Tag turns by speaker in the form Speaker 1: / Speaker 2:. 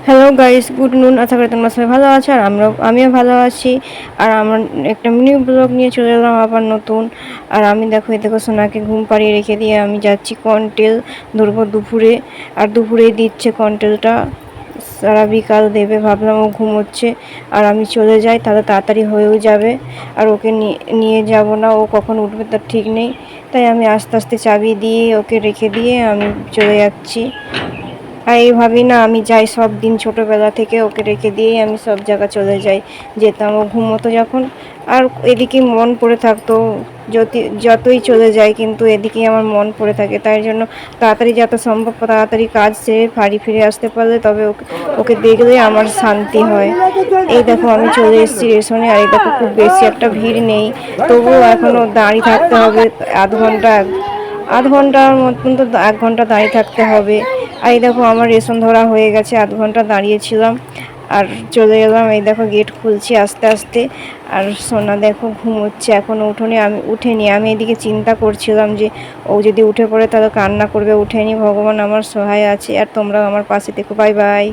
Speaker 1: Hello guys, good নুন। আশা করি তোমরা সবাই ভালো আছো, আর আমিও ভালো আছি। আর আমার একটা মিনি ব্লগ নিয়ে চলে এলাম আবার নতুন। আর আমি দেখো সোনাকে ঘুম পাড়িয়ে রেখে দিয়ে আমি যাচ্ছি কন্টেল ধরবো দুপুরে। আর দুপুরেই দিচ্ছে কন্টেলটা, সারা বিকাল দেবে। ভাবলাম ও ঘুমোচ্ছে আর আমি চলে যাই, তাহলে তাড়াতাড়ি হয়েও যাবে। আর ওকে নিয়ে যাব না, ও কখন উঠবে তার ঠিক নেই। তাই আমি আস্তে আস্তে চাবি দিয়ে ওকে রেখে দিয়ে আমি চলে যাচ্ছি। আর এইভাবেই না আমি যাই সব দিন, ছোটোবেলা থেকে ওকে রেখে দিয়েই আমি সব জায়গা চলে যাই, যেতাম। ও ঘুমোতো যখন, আর এদিকে মন পড়ে থাকতো। যতই চলে যায় কিন্তু এদিকেই আমার মন পড়ে থাকে। তাই জন্য তাড়াতাড়ি যত সম্ভব তাড়াতাড়ি কাজ সেরে বাড়ি ফিরে আসতে পারলে তবে ওকে দেখলে আমার শান্তি হয়। এই দেখো আমি চলে এসেছি রেশনে। আর এই দেখো খুব বেশি একটা ভিড় নেই, তবুও এখনও দাঁড়িয়ে থাকতে হবে আধ ঘন্টার মতন, তো 1 ঘন্টা দাঁড়িয়ে থাকতে হবে। আর এই দেখো আমার রেশন ধরা হয়ে গেছে, আধ ঘন্টা দাঁড়িয়েছিলাম আর চলে এলাম। এই দেখো গেট খুলছি আস্তে আস্তে। আর সোনা দেখো ঘুমোচ্ছে, এখনও উঠেনি। আমি এদিকে চিন্তা করছিলাম যে ও যদি উঠে পড়ে তাহলে কান্না করবে। উঠেনি, ভগবান আমার সহায় আছে। আর তোমরাও আমার পাশে থেকো। Bye bye.